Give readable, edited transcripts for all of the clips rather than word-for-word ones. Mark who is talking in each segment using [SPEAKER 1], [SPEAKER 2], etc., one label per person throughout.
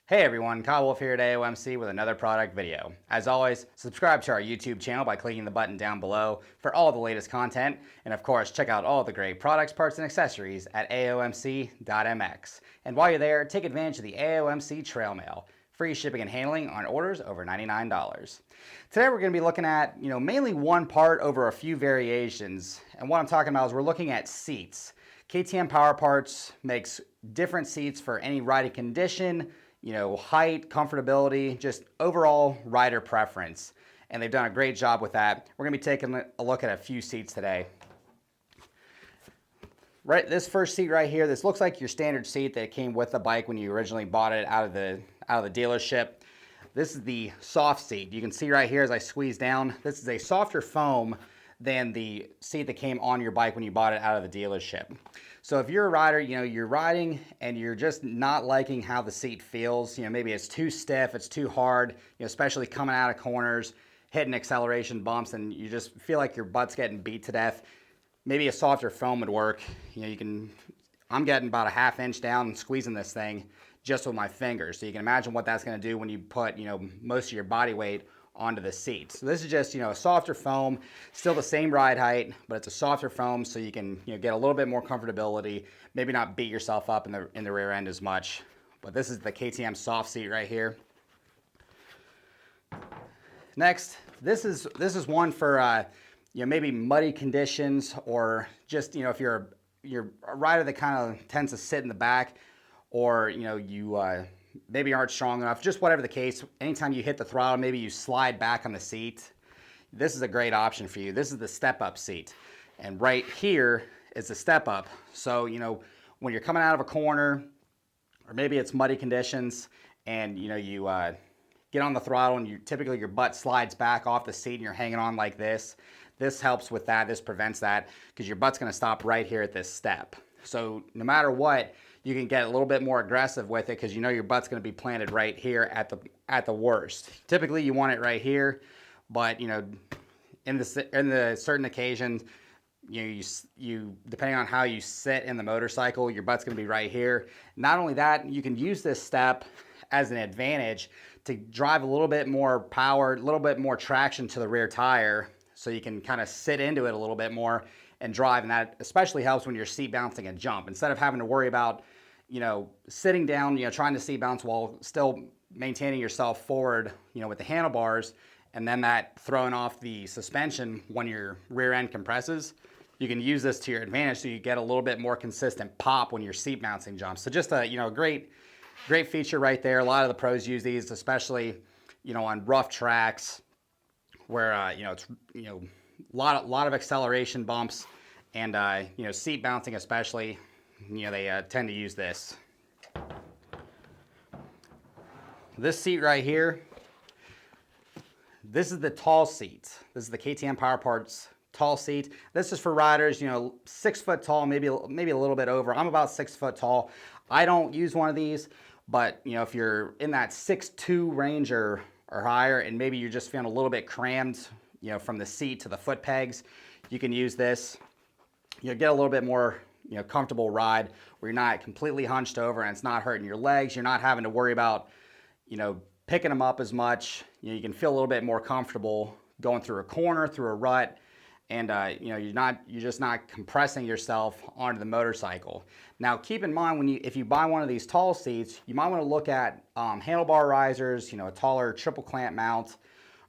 [SPEAKER 1] Hey everyone, Kyle Wolf here at AOMC with another product video. As always, subscribe to our YouTube channel by clicking the button down below for all the latest content, and of course check out all the great products, parts, and accessories at aomc.mx. And while you're there, take advantage of the AOMC Trail Mail, free shipping and handling on orders over $99. Today we're going to be looking at, mainly one part over a few variations, and what I'm talking about is we're looking at seats. KTM Powerparts makes different seats for any riding condition, height, comfortability, just overall rider preference. And they've done a great job with that. We're gonna be taking a look at a few seats today. Right, this first seat right here, this looks like your standard seat that came with the bike when you originally bought it out of the dealership. This is the soft seat. You can see right here as I squeeze down, this is a softer foam than the seat that came on your bike when you bought it out of the dealership. So if you're a rider, you're riding and you're just not liking how the seat feels, maybe it's too stiff, it's too hard, especially coming out of corners, hitting acceleration bumps, and you just feel like your butt's getting beat to death, maybe a softer foam would work. I'm getting about a ½ inch down and squeezing this thing just with my fingers. So you can imagine what that's gonna do when you put, most of your body weight onto the seat. So this is just, a softer foam, still the same ride height, but it's a softer foam so you can, get a little bit more comfortability, maybe not beat yourself up in the rear end as much. But this is the KTM Soft Seat right here. Next, this is one for, maybe muddy conditions, or just, if you're a rider that kind of tends to sit in the back, or, maybe aren't strong enough, just whatever the case, anytime you hit the throttle, maybe you slide back on the seat, this is a great option for you. This is the Stepup Seat. And right here is the step up. So, when you're coming out of a corner, or maybe it's muddy conditions, and, you get on the throttle and typically your butt slides back off the seat and you're hanging on like this. This helps with that. This prevents that because your butt's going to stop right here at this step. So no matter what, you can get a little bit more aggressive with it because your butt's going to be planted right here at the worst. Typically you want it right here, but in the certain occasions, you depending on how you sit in the motorcycle, your butt's going to be right here. Not only that, you can use this step as an advantage to drive a little bit more power, a little bit more traction to the rear tire, so you can kind of sit into it a little bit more and drive, and that especially helps when you're seat bouncing a jump. Instead of having to worry about, sitting down, trying to seat bounce while still maintaining yourself forward, with the handlebars, and then that throwing off the suspension when your rear end compresses, you can use this to your advantage so you get a little bit more consistent pop when you're seat bouncing jumps. So just a, great feature right there. A lot of the pros use these, especially, on rough tracks where, it's, a lot of acceleration bumps, and seat bouncing especially, they tend to use this. This seat right here, this is the tall seat. This is the KTM Powerparts tall seat. This is for riders, 6 foot tall, maybe a little bit over. I'm about 6 foot tall. I don't use one of these, but if you're in that 6'2" range or higher, and maybe you're just feeling a little bit crammed, from the seat to the foot pegs, you can use this. You'll get a little bit more, comfortable ride where you're not completely hunched over and it's not hurting your legs. You're not having to worry about, picking them up as much. You can feel a little bit more comfortable going through a corner, through a rut, and you're just not compressing yourself onto the motorcycle. Now, keep in mind if you buy one of these tall seats, you might want to look at handlebar risers, a taller triple clamp mount,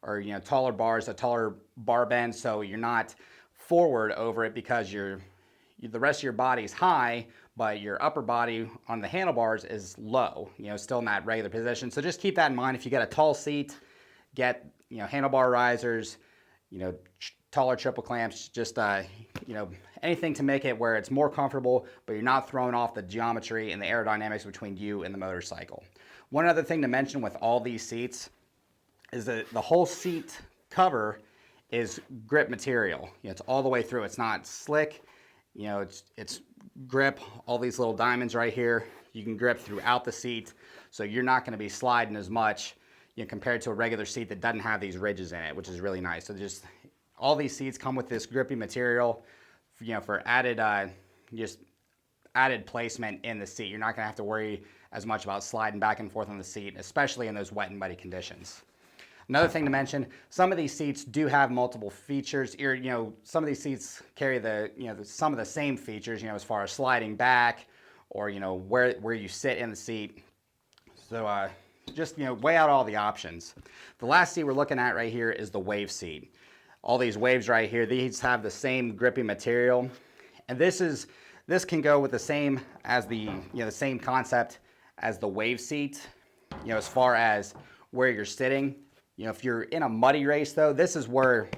[SPEAKER 1] or taller bars, a taller bar bend, so you're not forward over it because the rest of your body is high, but your upper body on the handlebars is low, still in that regular position. So just keep that in mind. If you get a tall seat, get handlebar risers, taller triple clamps, just anything to make it where it's more comfortable, but you're not throwing off the geometry and the aerodynamics between you and the motorcycle. One other thing to mention with all these seats is that the whole seat cover is grip material. It's all the way through. It's not slick. It's grip. All these little diamonds right here, you can grip throughout the seat, so you're not going to be sliding as much, compared to a regular seat that doesn't have these ridges in it, which is really nice. So just all these seats come with this grippy material, for added just added placement in the seat. You're not gonna have to worry as much about sliding back and forth on the seat, especially in those wet and muddy conditions. Another thing to mention, some of these seats do have multiple features. Some of these seats carry some of the same features, as far as sliding back or, where you sit in the seat. So just, weigh out all the options. The last seat we're looking at right here is the Wave Seat. All these waves right here, these have the same grippy material. And this can go with the same as the same concept as the Wave Seat, as far as where you're sitting. If you're in a muddy race though, this is where,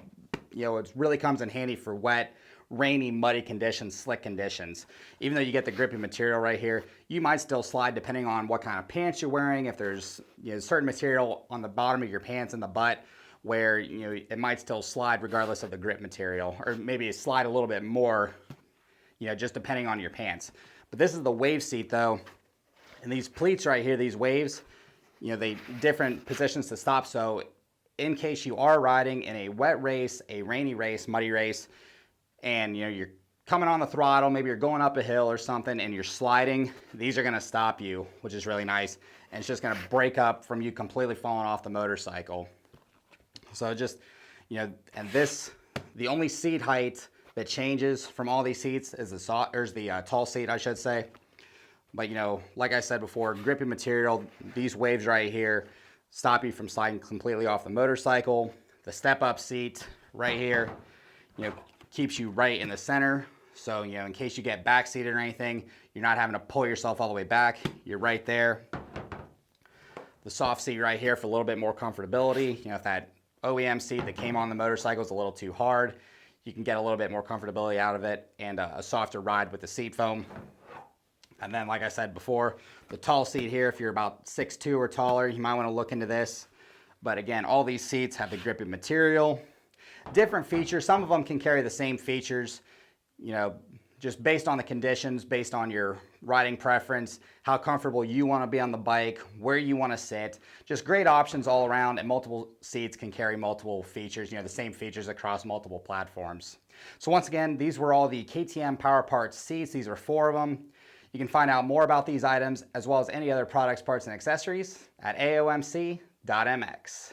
[SPEAKER 1] it really comes in handy for wet, rainy, muddy conditions, slick conditions. Even though you get the grippy material right here, you might still slide depending on what kind of pants you're wearing. If there's certain material on the bottom of your pants and the butt where it might still slide regardless of the grip material, or maybe slide a little bit more, just depending on your pants. But this is the Wave Seat though, and these pleats right here, these waves, they different positions to stop. So in case you are riding in a wet race, a rainy race, muddy race, and you're coming on the throttle, maybe you're going up a hill or something and you're sliding, these are gonna stop you, which is really nice. And it's just gonna break up from you completely falling off the motorcycle. So just, and the only seat height that changes from all these seats is the tall seat, I should say. But like I said before, grippy material, these waves right here stop you from sliding completely off the motorcycle. The step-up seat right here, keeps you right in the center. So, in case you get backseated or anything, you're not having to pull yourself all the way back. You're right there. The soft seat right here for a little bit more comfortability. If that OEM seat that came on the motorcycle is a little too hard, you can get a little bit more comfortability out of it and a softer ride with the seat foam. And then, like I said before, the tall seat here, if you're about 6'2" or taller, you might want to look into this. But again, all these seats have the grippy material. Different features. Some of them can carry the same features, just based on the conditions, based on your riding preference, how comfortable you want to be on the bike, where you want to sit. Just great options all around, and multiple seats can carry multiple features, the same features across multiple platforms. So once again, these were all the KTM Powerparts seats. These are 4 of them. You can find out more about these items as well as any other products, parts, and accessories at aomc.mx.